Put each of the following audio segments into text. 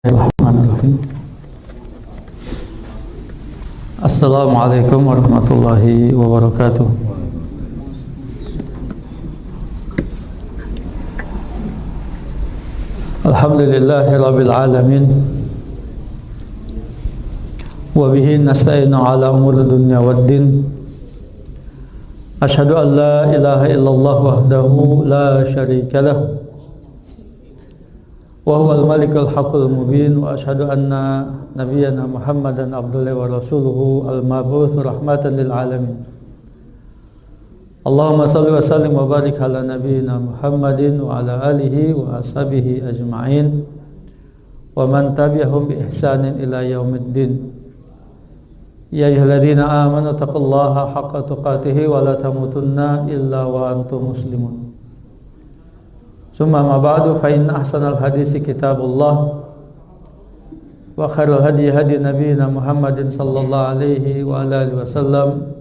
Bismillahirrahmanirrahim. Assalamualaikum warahmatullahi wabarakatuh. Alhamdulillahi rabbil alamin. Wa bihi nasta'inu ala umuri dunya waddin. Asyhadu an la ilaha illallah wahdahu la syarika lah. Wa huwal malikul haqqul mubin. Wa asyhadu anna nabiyyana Muhammadan abdullahi wa rasuluhu al-mab'uts rahmatan lil alamin. Allahumma shalli wa sallim wa barik ala nabiyyina Muhammadin wa ala alihi wa ashabihi ajma'in wa man tabi'ahum bi ihsanin ila yaumiddin. Ya ayyuhalladzina amanu taqullaha haqqa tuqatih wa la tamutunna illa wa antum muslimun. Summa ma ba'du fa inna ahsanal hadisi kitabullah wa khairal hadi hadi nabiyina Muhammadin sallallahu alaihi wa ala alihi wasallam.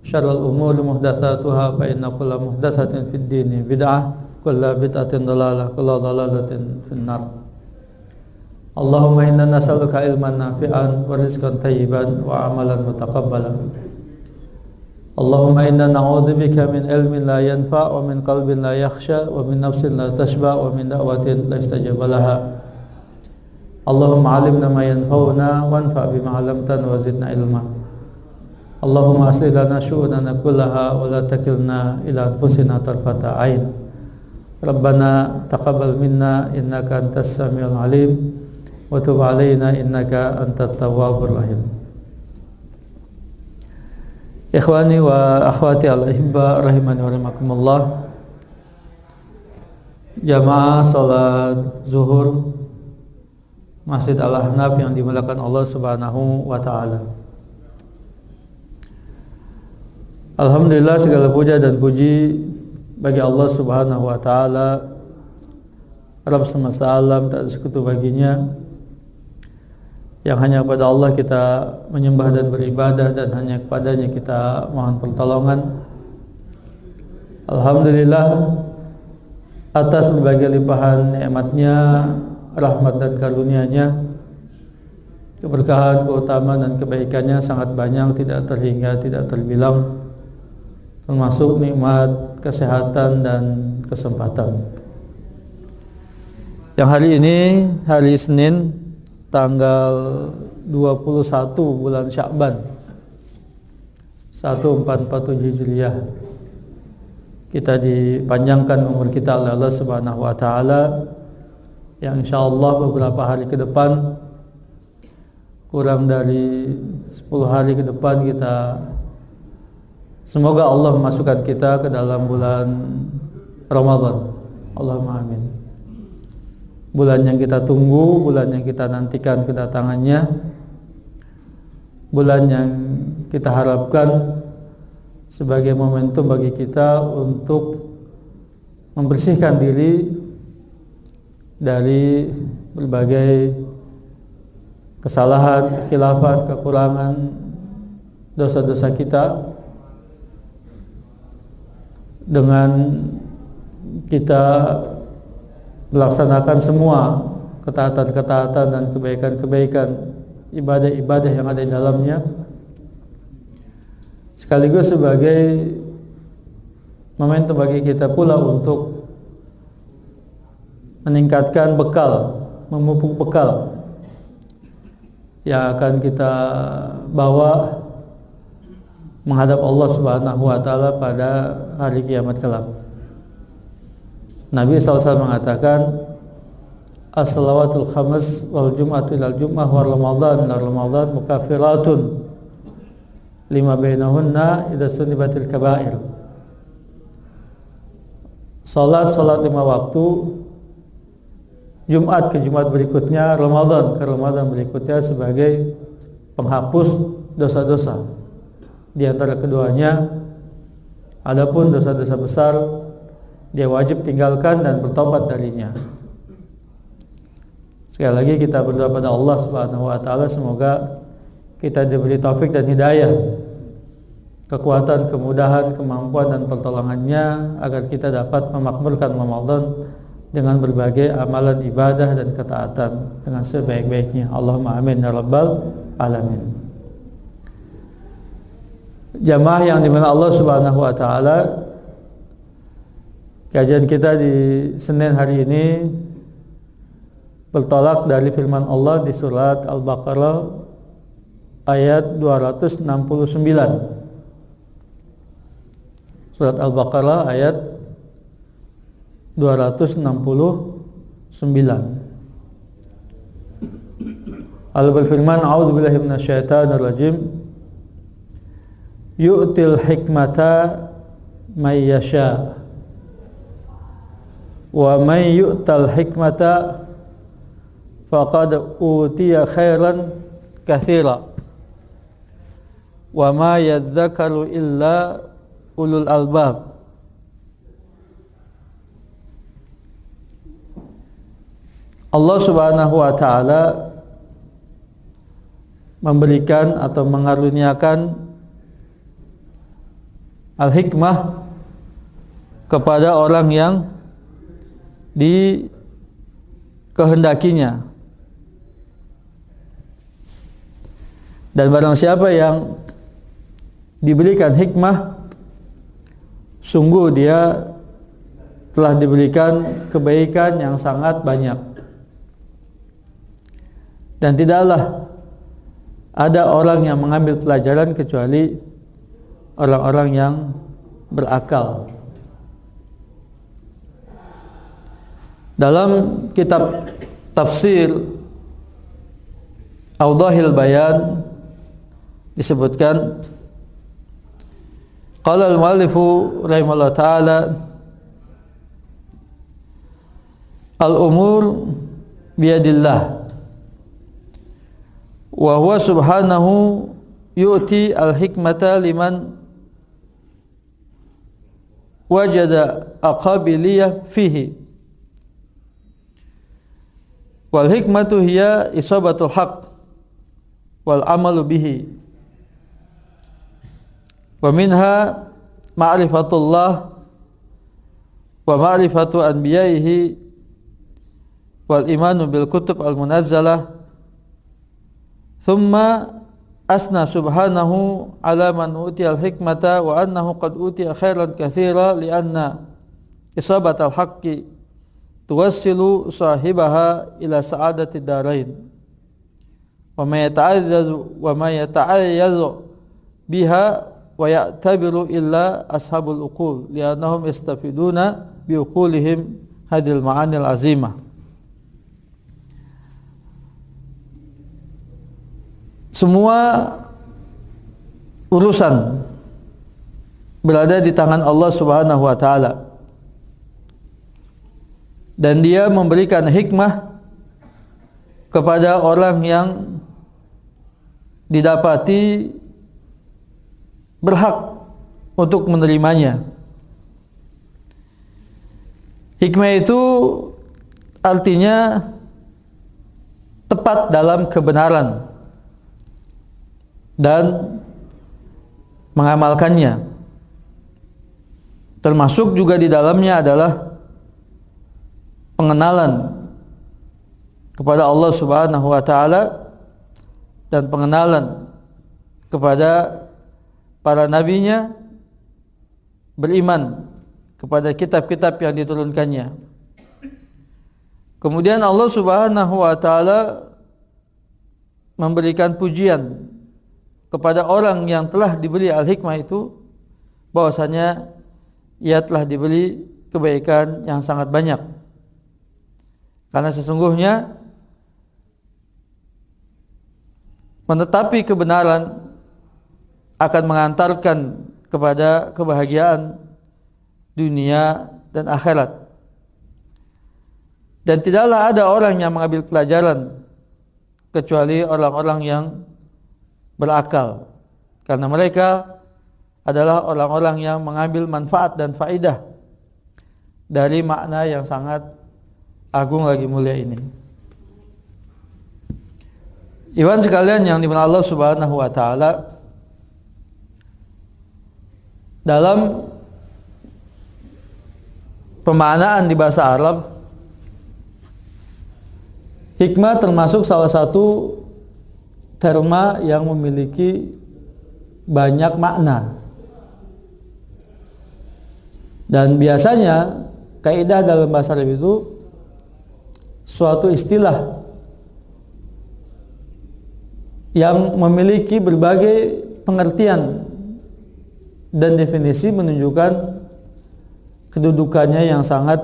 Syarrul umuri muhdatsatuha fa inna kulla muhdatsatin fid dini bid'ah, kullu bid'atin dhalalah, kullu dhalalatin finnar. Allahumma inna nas'aluka ilman nafi'an wa rizqan thayyiban wa amalan mutaqabbalan. Allahumma inna na'udzubika min ilmin la yanfa' wa min qalbin la yakhsha wa min nafsin la tashba' wa min da'watin la istajaba laha. Allahumma 'allimna ma yanfa'una wanfa' bima 'allamtana wa zidna ilma. Allahumma aslih lana syu'unana kullaha wa la takilna ila anfusina tarfata 'ain. Rabbana taqabbal minna innaka antas samiul 'alim wa tub 'alaina innaka antat tawwabur rahim. Ikhwani wa akhwati al-ahibba rahimani wa rahimakumullah. Jamaah salat zuhur Masjid Al-Ahnaf yang dimuliakan Allah Subhanahu wa taala. Alhamdulillah, segala puja dan puji bagi Allah Subhanahu wa taala, Rabb semesta alam, tak ada sekutu baginya, yang hanya kepada Allah kita menyembah dan beribadah, dan hanya kepadanya kita mohon pertolongan. Alhamdulillah atas berbagai limpahan nikmatnya, rahmat dan karunia-Nya, keberkahan, keutamaan dan kebaikannya sangat banyak, tidak terhingga, tidak terbilang, termasuk nikmat kesehatan dan kesempatan. Yang hari ini hari Senin tanggal 21 bulan Sya'ban 1447 Hijriah, kita dipanjangkan umur kita oleh Allah Subhanahu wa taala, yang insyaallah beberapa hari ke depan, kurang dari 10 hari ke depan, kita semoga Allah memasukkan kita ke dalam bulan Ramadan. Allahumma amin. Bulan yang kita tunggu, bulan yang kita nantikan kedatangannya, bulan yang kita harapkan sebagai momentum bagi kita untuk membersihkan diri dari berbagai kesalahan, kekhilafan, kekurangan, dosa-dosa kita, dengan kita melaksanakan semua ketaatan-ketaatan dan kebaikan-kebaikan, ibadah-ibadah yang ada di dalamnya, sekaligus sebagai momentum bagi kita pula untuk meningkatkan bekal, memupuk bekal yang akan kita bawa menghadap Allah Subhanahu wa taala pada hari kiamat kelak. Nabi SAW mengatakan, as-salawatul khams wal jum'atu ilal jum'ah wa ramadan ila ramadan mukaffiratun lima bainahunna idza sunibatil kaba'ir. Salat 5 waktu, Jumat ke Jumat berikutnya, Ramadan ke Ramadan berikutnya, sebagai penghapus dosa-dosa. Di antara keduanya, adapun dosa-dosa besar, dia wajib tinggalkan dan bertobat darinya. Sekali lagi kita berdoa pada Allah Subhanahu wa taala, semoga kita diberi taufik dan hidayah, kekuatan, kemudahan, kemampuan dan pertolongannya, agar kita dapat memakmurkan Ramadan dengan berbagai amalan ibadah dan ketaatan dengan sebaik-baiknya. Allahumma amin ya rabbal alamin. Jamaah yang dimana Allah Subhanahu wa taala, kajian kita di Senin hari ini bertolak dari firman Allah di surat Al-Baqarah ayat 269. Surat Al-Baqarah ayat 269. Allah berfirman, a'udzubillahi minasyaitonir rajim, yu'til hikmata may yasha wa may yu'tal hikmata faqad utiya khairan katsira wa ma yadzakaru illa ulul albab. Allah Subhanahu wa taala memberikan atau mengaruniakan al-hikmah kepada orang yang dikehendakinya. Dan barang siapa yang diberikan hikmah, sungguh dia telah diberikan kebaikan yang sangat banyak. Dan tidaklah ada orang yang mengambil pelajaran kecuali orang-orang yang berakal. Dalam kitab tafsir Awdahil Bayan disebutkan, qala al-muallifu rahimahullah ta'ala, al-umur biyadillah wa huwa subhanahu yu'ti al-hikmata liman wajada aqabiliyah fihi, wal hikmatu hiya isabatul haqq wal amalu bihi, wa minha ma'rifatullah wa ma'rifatu anbiyaihi wal imanu bil kutub al munazzalah. Thumma asna subhanahu ala man utiya al hikmata wa annahu qad utiya khairan katsira lianna isabat al haqqi tuwassilu sahibaha ila sa'adati darain wa ma yata'ayyazu biha wa ya'tabiru illa ashabul uqul li'annahum yastafiduna bi uqulihim hadil ma'anil azimah. Semua urusan berada di tangan Allah Subhanahu wa taala, dan Dia memberikan hikmah kepada orang yang didapati berhak untuk menerimanya. Hikmah itu artinya tepat dalam kebenaran dan mengamalkannya. Termasuk juga di dalamnya adalah pengenalan kepada Allah Subhanahu wa taala dan pengenalan kepada para nabinya, beriman kepada kitab-kitab yang diturunkannya. Kemudian Allah Subhanahu wa taala memberikan pujian kepada orang yang telah diberi al-hikmah itu, bahwasanya ia telah diberi kebaikan yang sangat banyak. Karena sesungguhnya menetapi kebenaran akan mengantarkan kepada kebahagiaan dunia dan akhirat. Dan tidaklah ada orang yang mengambil pelajaran kecuali orang-orang yang berakal, karena mereka adalah orang-orang yang mengambil manfaat dan faidah dari makna yang sangat agung lagi mulia ini. Iwan sekalian yang dimana Allah Subhanahu wa taala, dalam pemaknaan di bahasa Arab, Hikmah termasuk salah satu terma yang memiliki banyak makna. Dan biasanya kaidah dalam bahasa Arab itu suatu istilah yang memiliki berbagai pengertian dan definisi menunjukkan kedudukannya yang sangat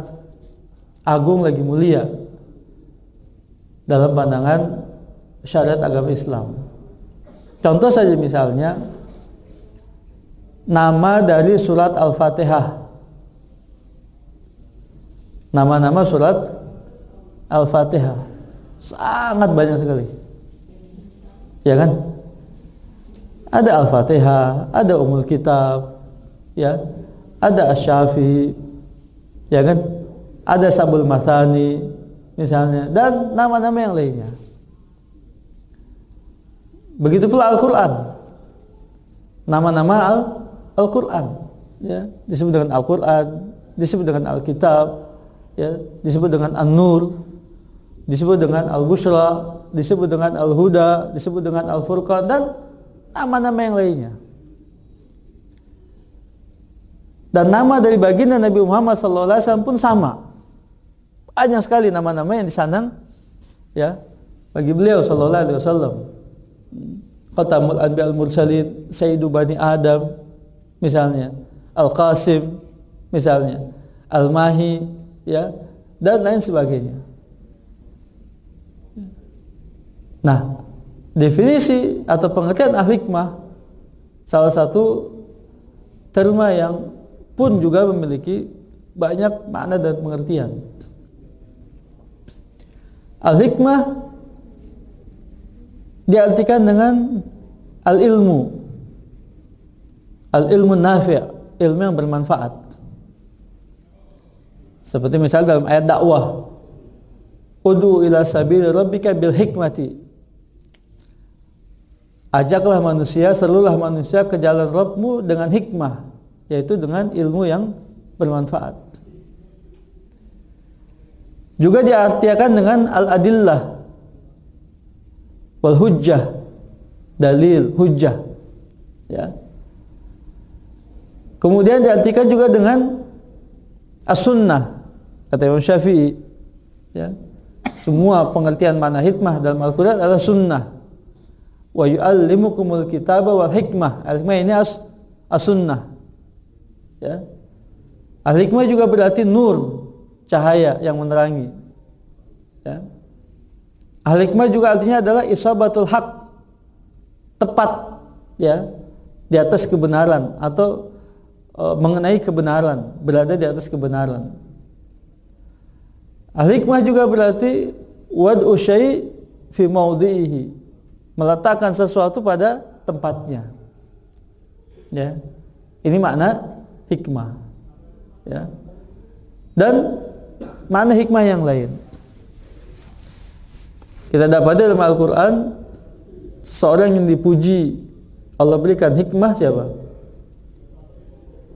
agung lagi mulia dalam pandangan syariat agama Islam. Contoh saja misalnya nama dari surat Al-Fatihah. Nama-nama surat Al-Fatihah sangat banyak sekali. Ya kan? Ada Al-Fatihah, ada Ummul Kitab, ya. Ada Asy-Syafi, ya kan? Ada Sabul Mathani misalnya, dan nama-nama yang lainnya. Begitu pula Al-Qur'an. Nama-nama Al-Qur'an, ya, disebut dengan Al-Qur'an, disebut dengan Al-Kitab, ya, disebut dengan An-Nur, disebut dengan Al-Busyra, disebut dengan Al-Huda, disebut dengan Al-Furqan, dan nama-nama yang lainnya. Dan nama dari baginda Nabi Muhammad SAW pun sama. Banyak sekali nama-nama yang disandang, ya, bagi beliau SAW. Khatamul Anbiya Al-Mursalin, Sayyidu Bani Adam misalnya, Al-Qasim misalnya, Al-Mahi, ya, dan lain sebagainya. Nah, definisi atau pengertian al-hikmah salah satu terma yang pun juga memiliki banyak makna dan pengertian. Al-hikmah diartikan dengan al-ilmu, al-ilmu nafi', ilmu yang bermanfaat. Seperti misalnya dalam ayat dakwah, ud'u ila sabili rabbika bil hikmati, ajaklah manusia, serulah manusia ke jalan Rabbmu dengan hikmah, yaitu dengan ilmu yang bermanfaat. Juga diartikan dengan al-adillah wal hujjah, dalil, hujjah, ya. Kemudian diartikan juga dengan as-sunnah, kata Imam Syafi'i, ya. Semua pengertian makna hikmah dalam Al-Qur'an adalah sunnah. Wa yu'allimukumul kitaba wal hikmah. Al-hikmah ini as-sunnah, ya. Al-hikmah juga berarti nur, cahaya yang menerangi, ya. Al-hikmah juga artinya adalah isabatul haq, tepat, ya, di atas kebenaran, atau mengenai kebenaran, berada di atas kebenaran. Al-hikmah juga berarti wad'u syai' fi maudhihi, meletakkan sesuatu pada tempatnya, ya. Ini makna hikmah, ya. Dan makna hikmah yang lain kita dapat dalam Al-Quran. Seseorang yang dipuji Allah berikan hikmah siapa?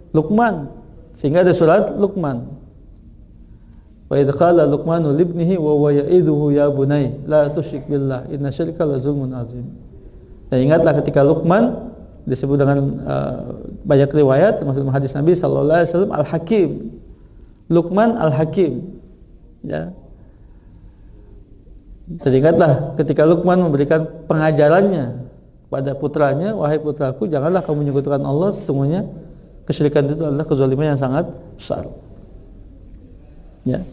Luqman. Sehingga ada surat Luqman, wa idh qala Luqmanu libnihi wa huwa ya'idhuhu ya bunay la tusyrik billah inna syirka la zulmun azim. Dan ingatlah ketika Luqman disebut dengan banyak riwayat termasuk hadis Nabi sallallahu alaihi wasallam Al-Hakim. Luqman Al-Hakim, ya. Teringatlah ketika Luqman memberikan pengajarannya kepada putranya, wahai putraku, janganlah kamu menyekutukan Allah, sesungguhnya kesyirikan itu adalah kezaliman yang sangat besar, ya.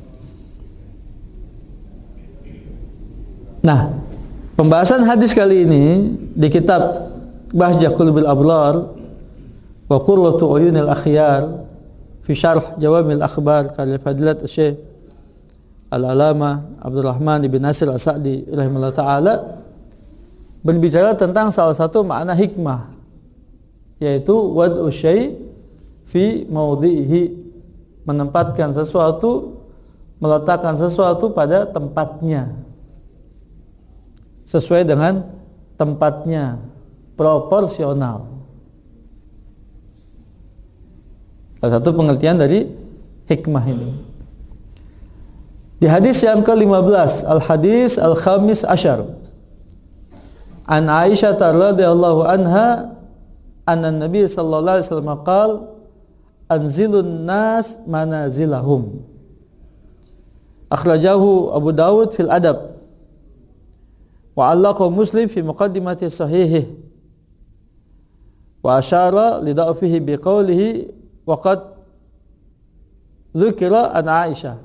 Nah, pembahasan hadis kali ini di kitab Bahjah Qulubil Abrar wa Qurratu Uyunil Akhyar fi Syarh Jawamil Akhbar karya Fadilat Syekh Al-Alama Abdurrahman ibn Nasir As-Sa'di rahimahullah ta'ala, berbicara tentang salah satu makna hikmah, yaitu wad'u syai' fi maudhihi, menempatkan sesuatu, meletakkan sesuatu pada tempatnya, sesuai dengan tempatnya, proporsional. Salah satu pengertian dari hikmah ini. Di hadis yang ke-15, al-hadis al-khamis asyar. An Aisyah radhiyallahu anha anna Nabi sallallahu alaihi wasallam qala anzilun nas manazilahum. Akhrajahu Abu Dawud fil Adab wa 'allaqahu Muslim fi muqaddimati sahihih wa asyara li da'fihi biqaulihi wa qad dzukira an Aisyah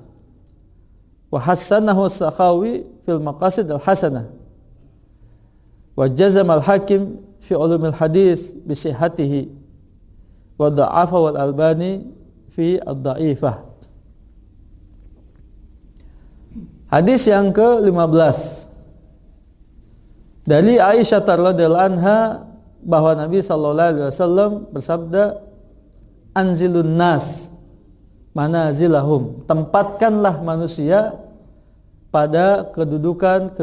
wa hassanahu as-Sakhawi fil maqasid al-hasanah wa jazama al-Hakim fi ulumil hadis bi sihhatihi wa da'afahu al-Albani fi ad-dha'ifah. Hadis yang ke-15 dari Aisyah radhiyallahu anha bahwa Nabi sallallahu alaihi wasallam bersabda, anzilun nas manazilahum, tempatkanlah manusia pada kedudukan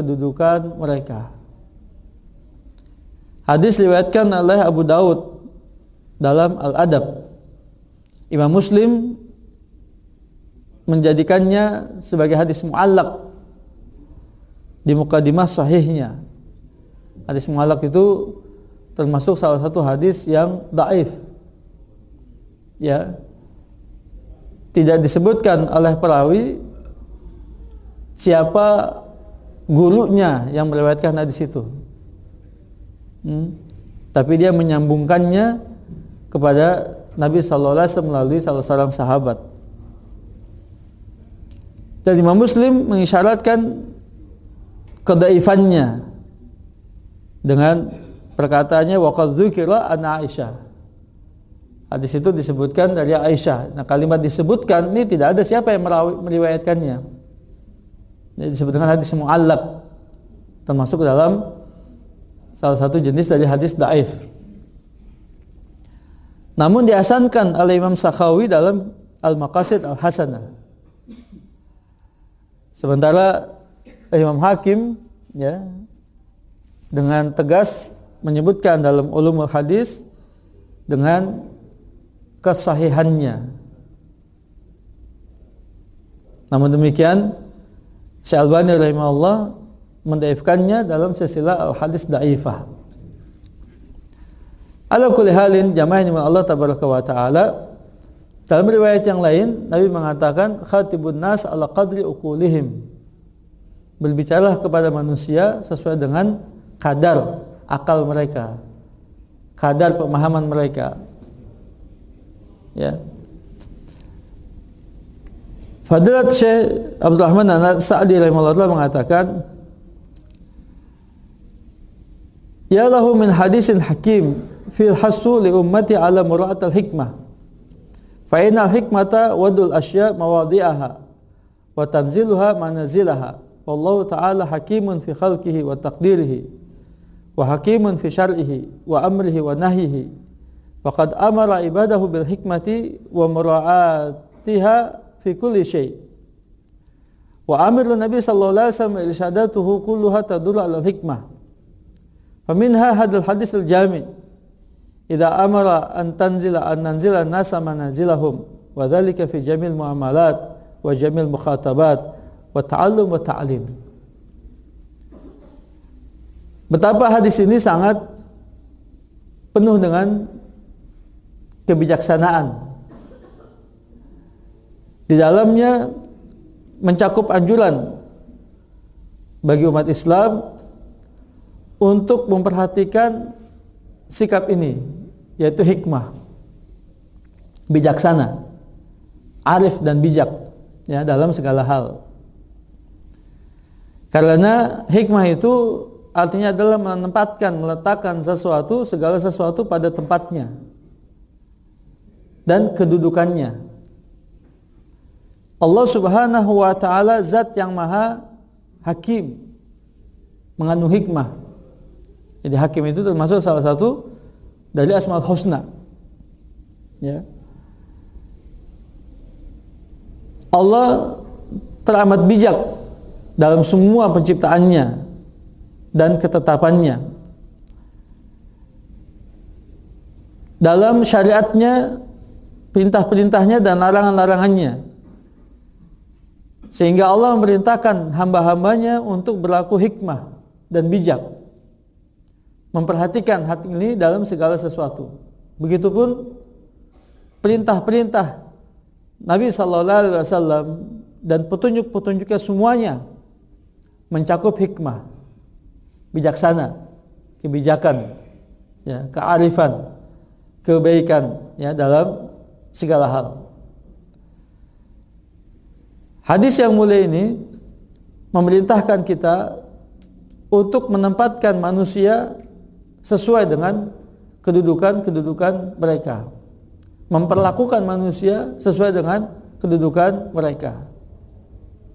mereka. Hadis diriwayatkan oleh Abu Daud dalam Al-Adab. Imam Muslim menjadikannya sebagai hadis mu'allaq di muqaddimah sahihnya. Hadis mu'allaq itu termasuk salah satu hadis yang dhaif. Ya. Tidak disebutkan oleh perawi siapa gurunya yang meriwayatkan hadis itu. Tapi dia menyambungkannya kepada Nabi sallallahu alaihi wasallam melalui salah seorang sahabat. Dan Imam Muslim mengisyaratkan kedaifannya dengan perkataannya waqad dzukira an Aisyah. Hadis itu disebutkan dari Aisyah. Nah, kalimat disebutkan ini tidak ada siapa yang meriwayatkannya. Ini disebut dengan hadis mu'allaq, termasuk dalam salah satu jenis dari hadis dhaif. Namun dihasankan oleh Imam Sakhawi dalam Al-Maqasid Al-Hasanah. Sementara Imam Hakim ya dengan tegas menyebutkan dalam Ulumul Hadis dengan kesahihannya. Namun demikian Syekh Albani rahimahullah mendhaifkannya dalam silsilah al-hadis dhaifah. Ala kulli halin jamaah yang Allah tabaraka wa taala, dalam riwayat yang lain Nabi mengatakan khatibun nas ala qadri uqulihim, berbicara kepada manusia sesuai dengan kadar akal mereka, kadar pemahaman mereka. Ya. Fadilat Syekh Abdurrahman As-Sa'di rahimahullah mengatakan, ya lahu min hadisin hakim fil hasu li ummati ala mura'atil hikmah. Fa innal hikmata wadul asya mawadi'aha wa tanziluha manazilaha. Wallahu ta'ala hakimun fi khalqihi wa taqdirihi wa hakimun fi syar'ihi wa amrihi wa nahyihi. Faqad amara ibadahu bil hikmati wa mura'atiha fi kulli syai'. Wa amiru Nabi sallallahu alaihi wasallam irsyadatuhu kulluha tadullu ala hikmah. Faminha hadal hadis al-jami' idza amara an nanzila an-nasa manazilahum wa dzalika fi jamil muamalat wa jamil mukhatabat wa ta'allum wa ta'lim. Betapa hadis ini sangat penuh dengan kebijaksanaan. Di dalamnya mencakup anjuran bagi umat Islam untuk memperhatikan sikap ini, yaitu hikmah, bijaksana, arif dan bijak ya dalam segala hal. Karena hikmah itu artinya adalah meletakkan sesuatu, segala sesuatu pada tempatnya dan kedudukannya. Allah Subhanahu wa ta'ala zat yang maha hakim, mengandung hikmah. Jadi hakim itu termasuk salah satu dari Asmaul Husna. Ya. Allah teramat bijak dalam semua penciptaannya dan ketetapannya. Dalam syariatnya, perintah-perintahnya dan larangan-larangannya. Sehingga Allah memerintahkan hamba-hambanya untuk berlaku hikmah dan bijak, memperhatikan hati ini dalam segala sesuatu. Begitupun perintah-perintah Nabi SAW dan petunjuk-petunjuknya semuanya mencakup hikmah, bijaksana, kebijakan, ya, kearifan, kebaikan, ya, dalam segala hal. Hadis yang mulia ini memerintahkan kita untuk menempatkan manusia sesuai dengan kedudukan mereka, memperlakukan manusia sesuai dengan kedudukan mereka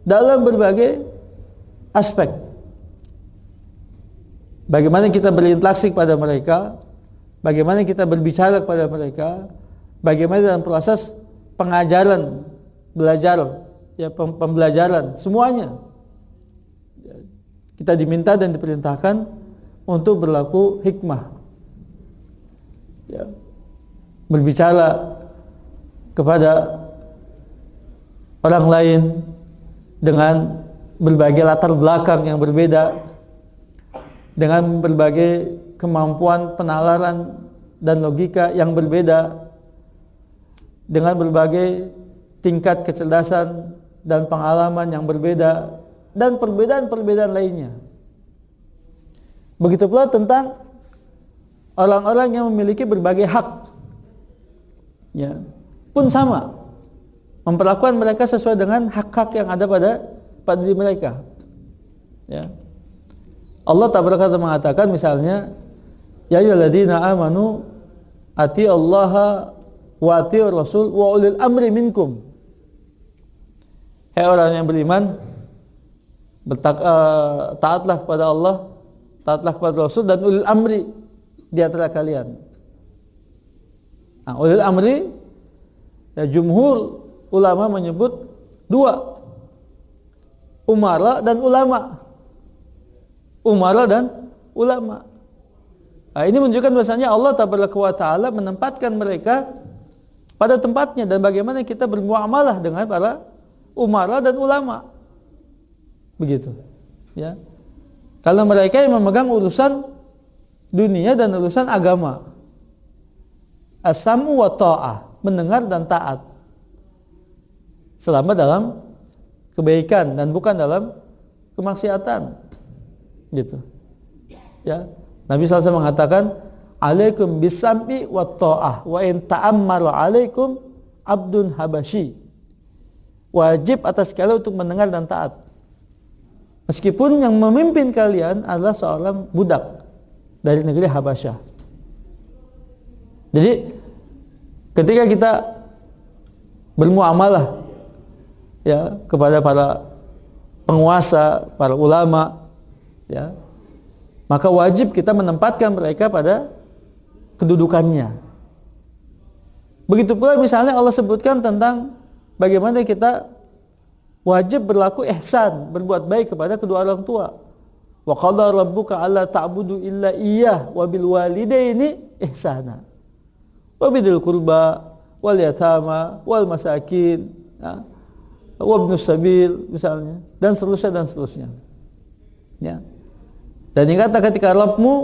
dalam berbagai aspek. Bagaimana kita berinteraksi kepada mereka, bagaimana kita berbicara kepada mereka, bagaimana dalam proses pengajaran, belajar, ya, pembelajaran, semuanya kita diminta dan diperintahkan untuk berlaku hikmah, ya, berbicara kepada orang lain dengan berbagai latar belakang yang berbeda, dengan berbagai kemampuan penalaran dan logika yang berbeda, dengan berbagai tingkat kecerdasan dan pengalaman yang berbeda, dan perbedaan-perbedaan lainnya. Begitu pula tentang orang-orang yang memiliki berbagai hak, ya, pun sama, memperlakukan mereka sesuai dengan hak-hak yang ada pada diri mereka, ya. Allah Taala mengatakan misalnya, ya ayyuhalladzina amanu atiillaha wa atiiur rasul wa ulil amri minkum. Hai orang yang beriman, taatlah kepada Allah, taatlah kepada Rasul dan ulil amri di antara kalian. Nah, ulil amri, ya, jumhur ulama menyebut dua, umara dan ulama. Umara dan ulama. Nah, ini menunjukkan bahasanya Allah Taala menempatkan mereka pada tempatnya dan bagaimana kita bermuamalah dengan para umara dan ulama. Begitu, ya. Kalau mereka yang memegang urusan dunia dan urusan agama, as-sam'u wa ta'ah, mendengar dan taat, selama dalam kebaikan dan bukan dalam kemaksiatan, gitu, ya. Nabi SAW mengatakan, alaikum bisam'i wa ta'ah wa in ta'ammaru alaikum abdun habasyi. Wajib atas kalian untuk mendengar dan taat, meskipun yang memimpin kalian adalah seorang budak dari negeri Habasyah. Jadi ketika kita bermuamalah, ya, kepada para penguasa, para ulama, ya, maka wajib kita menempatkan mereka pada kedudukannya. Begitu pula misalnya Allah sebutkan tentang bagaimana kita wajib berlaku ihsan, berbuat baik kepada kedua orang tua. Wa qala rabbuka alla ta'budu illa iyyah wa bil walidaini ihsana. Wa bidil qurba wal yatama wal masakin, ya, wa ibnus sabil misalnya, dan seterusnya. Ya. Dan ingatlah ketika Rabbmu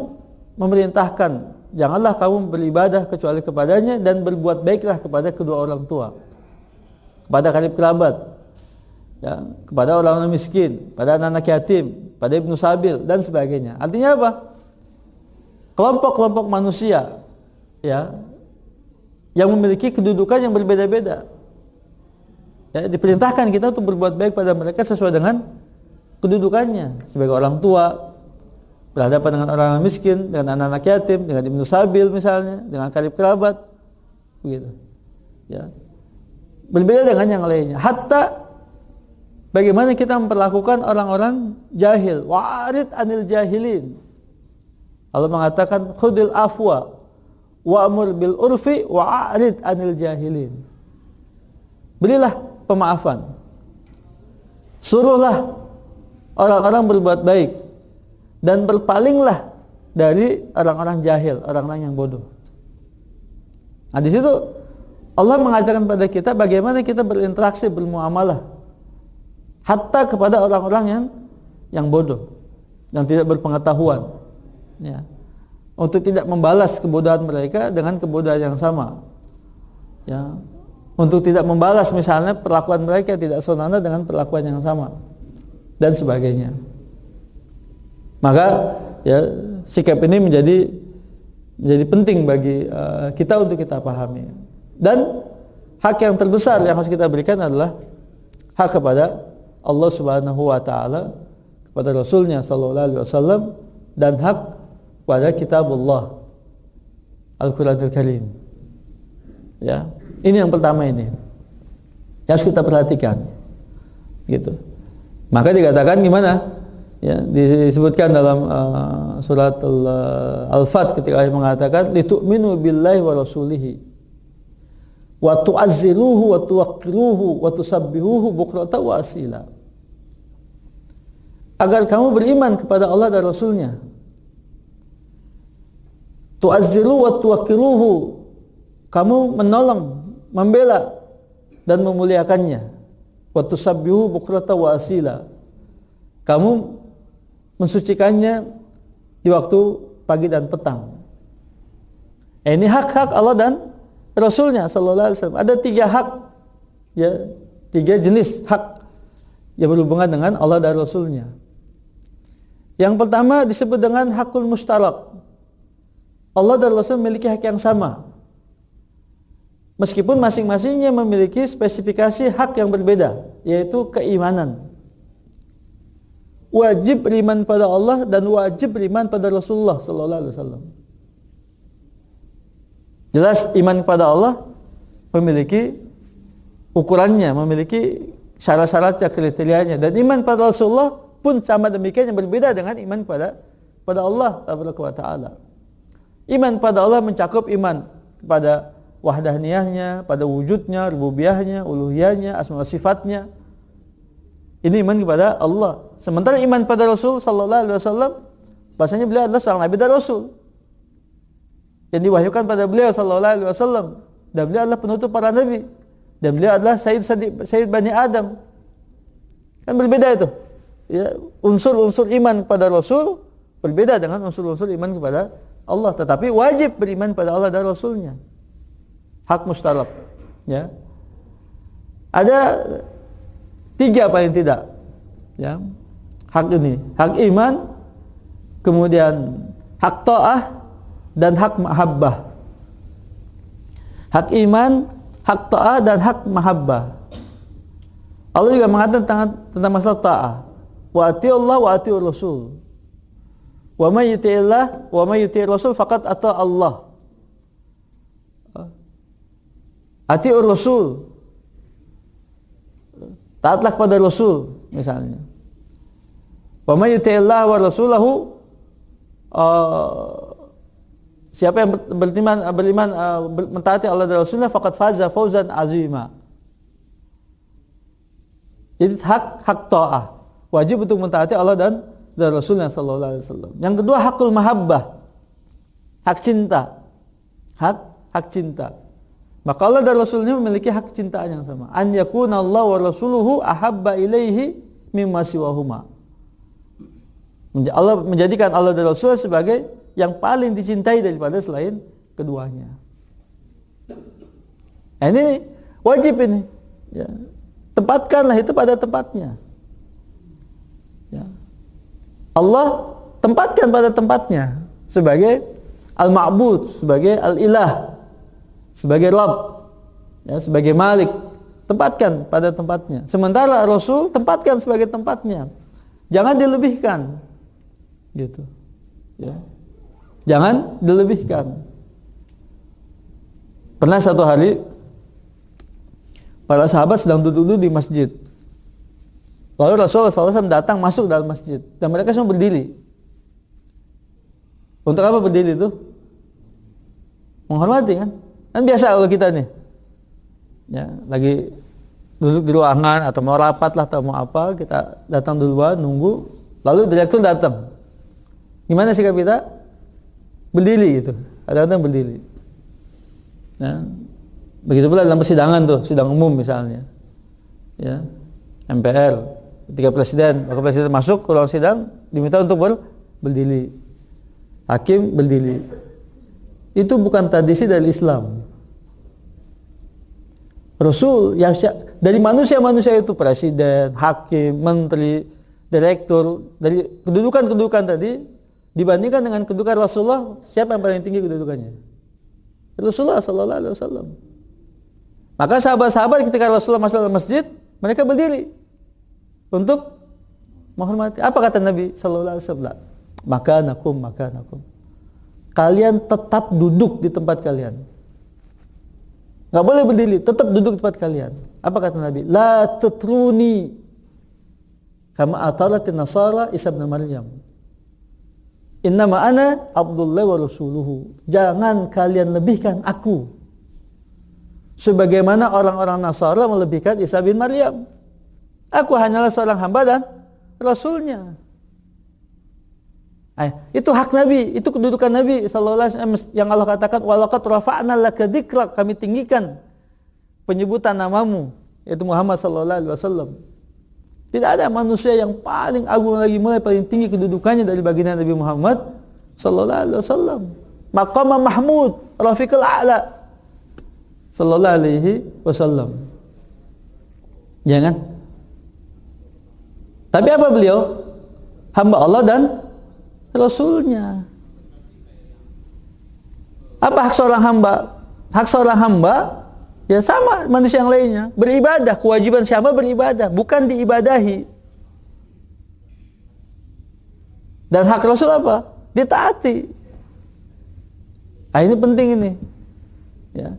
memerintahkan, janganlah kamu beribadah kecuali kepadanya dan berbuat baiklah kepada kedua orang tua, kepada karib kerabat, ya, kepada orang-orang miskin, pada anak-anak yatim, pada ibnu sabil dan sebagainya. Artinya apa? Kelompok-kelompok manusia, ya, yang memiliki kedudukan yang berbeda-beda, ya, diperintahkan kita untuk berbuat baik pada mereka sesuai dengan kedudukannya, sebagai orang tua berhadapan dengan orang miskin, dengan anak-anak yatim, dengan ibnu sabil misalnya, dengan karib kerabat, begitu, ya. Berbeda dengan yang lainnya. Hatta bagaimana kita memperlakukan orang-orang jahil, wa'arid anil jahilin. Allah mengatakan khudil afwa wa'mur bil urfi wa'arid anil jahilin. Berilah pemaafan, suruhlah orang-orang berbuat baik, dan berpalinglah dari orang-orang jahil, orang-orang yang bodoh. Nah, di situ Allah mengajarkan pada kita bagaimana kita berinteraksi, bermuamalah. hatta kepada orang-orang yang bodoh, yang tidak berpengetahuan, ya, untuk tidak membalas kebodohan mereka dengan kebodohan yang sama, ya, untuk tidak membalas misalnya perlakuan mereka tidak senada dengan perlakuan yang sama dan sebagainya. Maka ya sikap ini menjadi penting bagi kita untuk kita pahami. Dan hak yang terbesar yang harus kita berikan adalah hak kepada Allah Subhanahu wa taala, kepada Rasulnya sallallahu alaihi wasallam, dan hak kepada kitabullah Al-Qur'anul Karim. Ya, ini yang pertama ini. Yang harus kita perhatikan. Gitu. Maka dikatakan gimana? Ya, disebutkan dalam surat Al-Fat ketika Allah mengatakan litu'minu billahi wa rasulihi wa tu'azziruhu wa tuwaqqiruhu wa tusabbihuhu bukratan wa asila. Agar kamu beriman kepada Allah dan Rasulnya. Tu'azziruhu wa tuwaqqiruhu, kamu menolong, membela dan memuliakannya. Wa tusabbihuhu bukratan wa asila, kamu mensucikannya di waktu pagi dan petang. Ini hak-hak Allah dan Rasulnya sallallahu alaihi wasallam. Ada 3 hak, ya, 3 jenis hak yang berhubungan dengan Allah dan Rasulnya. Yang pertama disebut dengan hakul mustarak. Allah dan Rasul memiliki hak yang sama, meskipun masing-masingnya memiliki spesifikasi hak yang berbeda, yaitu keimanan. Wajib beriman pada Allah dan wajib beriman pada Rasulullah sallallahu alaihi wasallam. Jelas iman kepada Allah memiliki ukurannya, memiliki syarat-syaratnya, kriterianya, dan iman pada Rasulullah pun sama demikian, yang berbeda dengan iman pada Allah taala. Iman pada Allah mencakup iman kepada wahdaniyahnya, pada wujudnya, rububiyahnya, uluhiyahnya, asma wa sifatnya. Ini iman kepada Allah. Sementara iman pada Rasul sallallahu alaihi wasallam, bahasanya beliau adalah seorang nabi dan rasul yang diwahyukan pada beliau sallallahu alaihi wasallam, dan beliau adalah penutup para nabi, dan beliau adalah sayyid Bani Adam. Kan berbeda itu. Ya, unsur-unsur iman kepada Rasul berbeda dengan unsur-unsur iman kepada Allah, tetapi wajib beriman pada Allah dan Rasulnya. Hak mustarak. Ya. Ada 3 paling tidak. Ya. Hak ini, hak iman, kemudian hak ta'ah, dan hak mahabbah. Hak iman, hak ta'ah, dan hak mahabbah. Allah juga mengatakan tentang masalah ta'ah. Wa ati'ullah wa ati'ur rasul. Wa may yuti'illah wa may yuti'ir rasul faqad ata Allah. Ati'ur rasul, taatlah kepada Rasul misalnya. Wa may yuti'illah wa rasulahu, siapa yang beriman mentaati Allah dan Rasulnya faqad faza fawzan azima. Jadi hak ta'ah, wajib untuk mentaati Allah dan Rasulnya sallallahu alaihi wasallam. Yang kedua hakul mahabbah, hak cinta. Hak cinta. Maka Allah dan Rasulnya memiliki hak cintaan yang sama. An yakuna Allah wa rasuluhu ahabba ilaihi mimma siwahuma. Allah menjadikan Allah dan Rasul sebagai yang paling dicintai daripada selain keduanya. Ini wajib ini. Ya. Tempatkanlah itu pada tempatnya. Ya. Allah tempatkan pada tempatnya sebagai al-ma'bud, sebagai al-ilah, sebagai Rabb, ya, sebagai Malik. Tempatkan pada tempatnya. Sementara Rasul tempatkan sebagai tempatnya. Jangan dilebihkan. Gitu. Ya. Jangan dilebihkan. Pernah satu hari para sahabat sedang duduk-duduk di masjid. Lalu Rasulullah SAW datang masuk dalam masjid dan mereka semua berdiri. Untuk apa berdiri itu? Menghormati kan? Kan biasa kalau kita nih, ya, lagi duduk di ruangan atau mau rapat lah atau mau apa, kita datang duluan nunggu, lalu direktur datang. Gimana sikap kita? Berdiri itu, kadang-kadang berdiri. Ya. Begitu pula dalam persidangan tuh, sidang umum misalnya, ya, MPR. Ketika wakil presiden masuk ke ruang sidang, diminta untuk berdiri. Hakim berdiri. Itu bukan tradisi dari Islam. Rasul yang dari manusia-manusia itu, presiden, hakim, menteri, direktur, dari kedudukan tadi dibandingkan dengan kedudukan Rasulullah, siapa yang paling tinggi kedudukannya? Rasulullah sallallahu alaihi wasallam. Maka sahabat-sahabat ketika Rasulullah masuk ke masjid, mereka berdiri untuk menghormati. Apa kata Nabi sallallahu alaihi wasallam? Makanakum. Kalian tetap duduk di tempat kalian. Enggak boleh berdiri, tetap duduk di tempat kalian. Apa kata Nabi? La tutruni kama atalatin nasara Isa bin Maryam. Innama ana Abdullah wa rasuluhu. Jangan kalian lebihkan aku sebagaimana orang-orang Nasara melebihkan Isa bin Maryam. Aku hanyalah seorang hamba dan rasulnya. Itu hak Nabi, itu kedudukan Nabi sallallahu alaihi wasallam yang Allah katakan walaqad rafa'na laka dzikrak, kami tinggikan penyebutan namamu, yaitu Muhammad sallallahu alaihi wasallam. Tidak ada manusia yang paling agung lagi, mulai paling tinggi kedudukannya dari baginda Nabi Muhammad sallallahu alaihi wasallam. Maqam Mahmud, Rafiqul A'la sallallahu alaihi wasallam. Jangan. Tapi apa beliau? Hamba Allah dan Rasulnya. Apa hak seorang hamba? Hak seorang hamba ya sama manusia yang lainnya, beribadah. Kewajiban siapa beribadah, bukan diibadahi. Dan hak Rasul apa? Ditaati. Ini penting ini. Ya.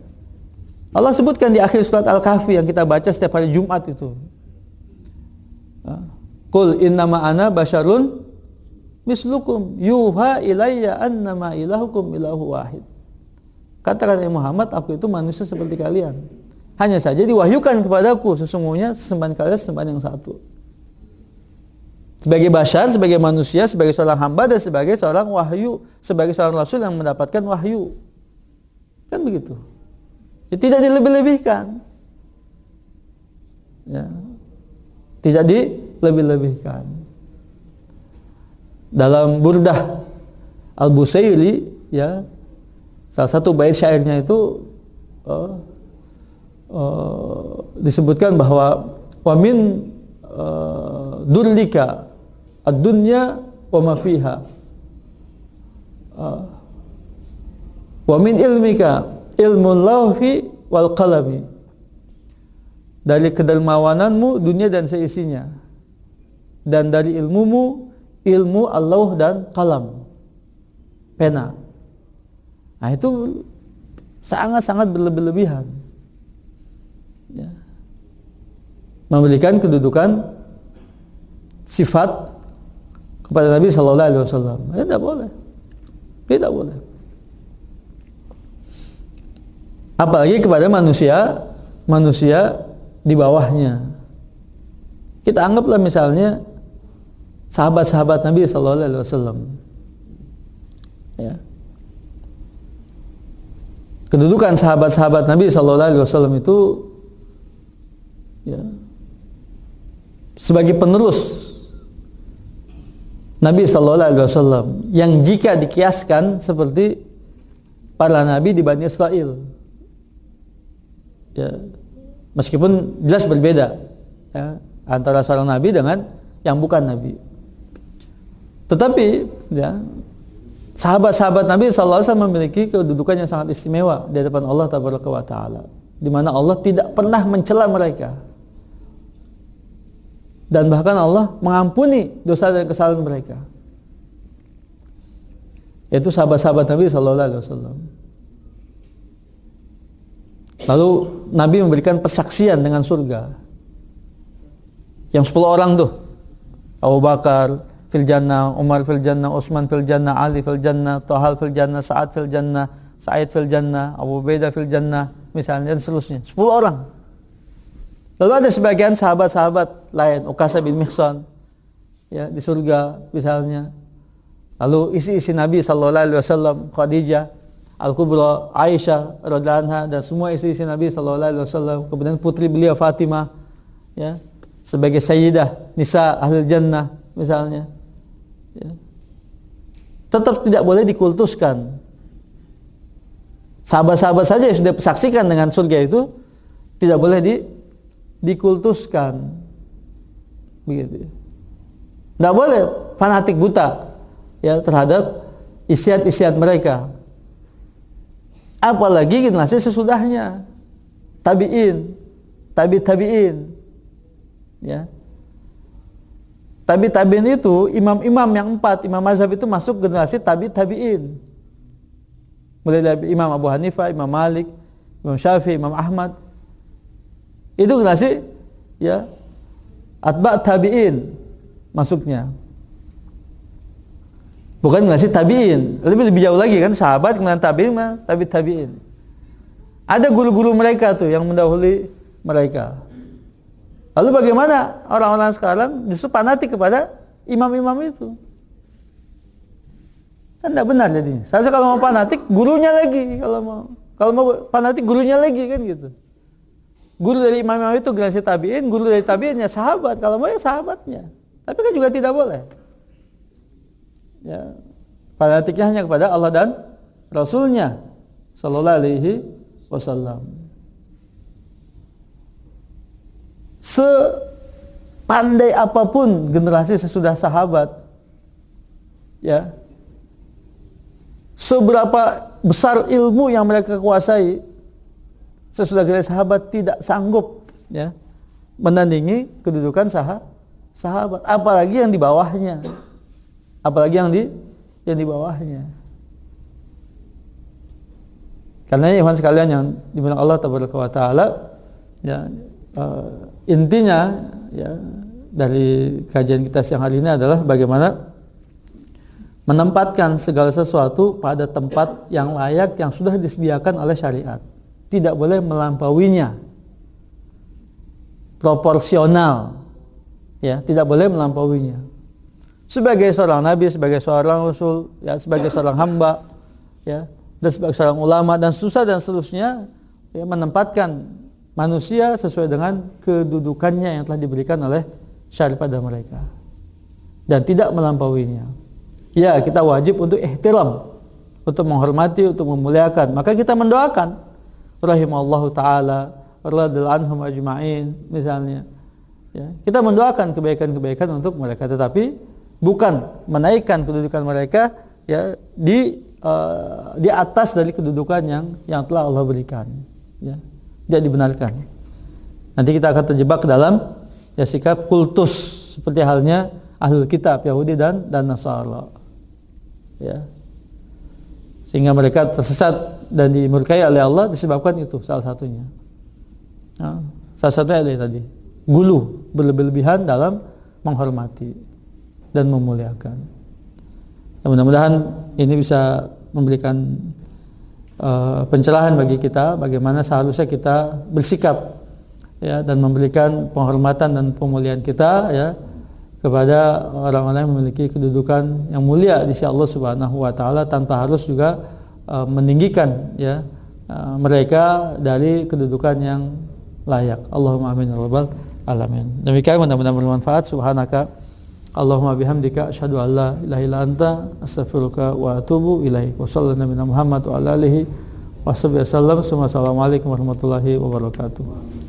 Allah sebutkan di akhir surat Al-Kahfi yang kita baca setiap hari Jumat itu. Qul innama ana basyarun mislukum yuha ilayya annama ilahukum ilahu wahid. Katakan Muhammad, aku itu manusia seperti kalian. Hanya saja diwahyukan kepadaku sesungguhnya sesembahan kalian sesembahan yang satu. Sebagai basyar, sebagai manusia, sebagai seorang hamba dan sebagai seorang wahyu, sebagai seorang rasul yang mendapatkan wahyu. Kan begitu. Ya, tidak dilebih-lebihkan. Ya. Tidak dilebih-lebihkan. Dalam Burdah Al-Busairi, ya, salah satu bait syairnya itu disebutkan bahwa wa min durlika ad-dunya wa ma fiha wa min ilmika ilmul lauhi wal qalami. Dari kedermawananmu dunia dan seisinya, dan dari ilmumu ilmu Allah dan kalam, pena. Nah itu sangat-sangat berlebihan, ya. Memberikan kedudukan sifat kepada Nabi Sallallahu Alaihi Wasallam. Tidak boleh, tidak boleh. Apalagi kepada manusia di bawahnya. Kita anggaplah misalnya sahabat-sahabat Nabi Sallallahu Alaihi Wasallam. Ya. Kedudukan sahabat-sahabat Nabi Sallallahu Alaihi Wasallam itu, ya, sebagai penerus Nabi Sallallahu Alaihi Wasallam, yang jika dikiaskan seperti para nabi di Bani Israel, ya, meskipun jelas berbeda, ya, antara seorang nabi dengan yang bukan nabi. Tetapi ya, sahabat-sahabat Nabi sallallahu alaihi wasallam memiliki kedudukan yang sangat istimewa di hadapan Allah tabaraka wa taala, di mana Allah tidak pernah mencela mereka. Dan bahkan Allah mengampuni dosa dan kesalahan mereka. Yaitu sahabat-sahabat Nabi sallallahu alaihi wasallam. Lalu Nabi memberikan persaksian dengan surga. Yang 10 orang tuh, Abu Bakar fil jannah, Umar fil jannah, Utsman fil jannah, Ali fil jannah, Thahal fil jannah, Sa'ad fil jannah, Sa'id fil jannah, Abu Ubaidah fil jannah, misalnya, dan seterusnya. 10 orang. Lalu ada sebagian sahabat-sahabat lain, Uqasah bin Mihsan, ya, di surga misalnya. Lalu isi-isi Nabi sallallahu alaihi wasallam, Khadijah, Al-Kubra, Aisyah radhiyallahu anha, dan semua isi-isi Nabi sallallahu alaihi wasallam, kemudian putri beliau Fatimah, ya. sebagai sayyidah nisa ahlul jannah misalnya, ya, tetap tidak boleh dikultuskan. Sahabat-sahabat saja yang sudah saksikan dengan surga itu tidak boleh dikultuskan, begitu. Tidak boleh fanatik buta ya terhadap istiad-istiad mereka. Apalagi generasi sesudahnya, tabi'in, tabi'in, ya. Tabi'in itu imam-imam yang 4, imam mazhab itu masuk generasi tabi'in. Mulai dari Imam Abu Hanifah, Imam Malik, Imam Syafi'i, Imam Ahmad. Itu generasi ya atba' tabi'in masuknya. Bukan generasi tabi'in. Lebih jauh lagi kan, sahabat kemudian tabi'in, tabi'in. Ada guru-guru mereka tuh yang mendahului mereka. Lalu bagaimana orang-orang sekarang justru fanatik kepada imam-imam itu? Kan tidak benar jadinya. Seharusnya kalau mau fanatik, gurunya lagi. Kalau mau fanatik, gurunya lagi kan gitu. Guru dari imam-imam itu generasi tabi'in, guru dari tabi'innya sahabat. Kalau mau ya sahabatnya. Tapi kan juga tidak boleh. Ya, fanatiknya hanya kepada Allah dan Rasulnya sallallahu alaihi wasallam. Sepandai apapun generasi sesudah sahabat, ya, seberapa besar ilmu yang mereka kuasai, sesudah generasi sahabat tidak sanggup ya menandingi kedudukan sahabat, apalagi yang di bawahnya. Apalagi yang di bawahnya. Karena ikhwan sekalian yang dimuliakan Allah tabaraka wa taala, ya, intinya ya dari kajian kita siang hari ini adalah bagaimana menempatkan segala sesuatu pada tempat yang layak yang sudah disediakan oleh syariat. Tidak boleh melampauinya. Proporsional. Ya, tidak boleh melampauinya. Sebagai seorang nabi, sebagai seorang rasul, ya, sebagai seorang hamba, ya, dan sebagai seorang ulama dan seterusnya, ya, menempatkan manusia sesuai dengan kedudukannya yang telah diberikan oleh syariat pada mereka dan tidak melampauinya. Ya, kita wajib untuk ihtiram, untuk menghormati, untuk memuliakan. Maka kita mendoakan rahimallahu taala, radhiyallahu anhum ajma'in misalnya. Ya, kita mendoakan kebaikan-kebaikan untuk mereka, tetapi bukan menaikkan kedudukan mereka ya di atas dari kedudukan yang telah Allah berikan, ya. Tidak dibenarkan. Nanti kita akan terjebak ke dalam ya sikap kultus seperti halnya ahlul kitab Yahudi dan Nasara, ya. Sehingga mereka tersesat dan dimurkai oleh Allah disebabkan itu salah satunya. Nah, salah satunya adalah tadi gulu, berlebihan dalam menghormati dan memuliakan. Mudah-mudahan ini bisa memberikan pencerahan bagi kita bagaimana seharusnya kita bersikap ya dan memberikan penghormatan dan pemuliaan kita ya kepada orang-orang yang memiliki kedudukan yang mulia di sisi Allah Subhanahu wa taala tanpa harus juga meninggikan ya mereka dari kedudukan yang layak. Allahumma amin ya rabbal alamin. Demikian mudah-mudahan bermanfaat. Subhanaka Allahumma bihamdika asyhadu an la ilaha illa anta astaghfiruka wa atubu ilaik. Wa sallallahu Muhammad wa ala alihi wa sahbihi wasallam. Assalamualaikum warahmatullahi wabarakatuh.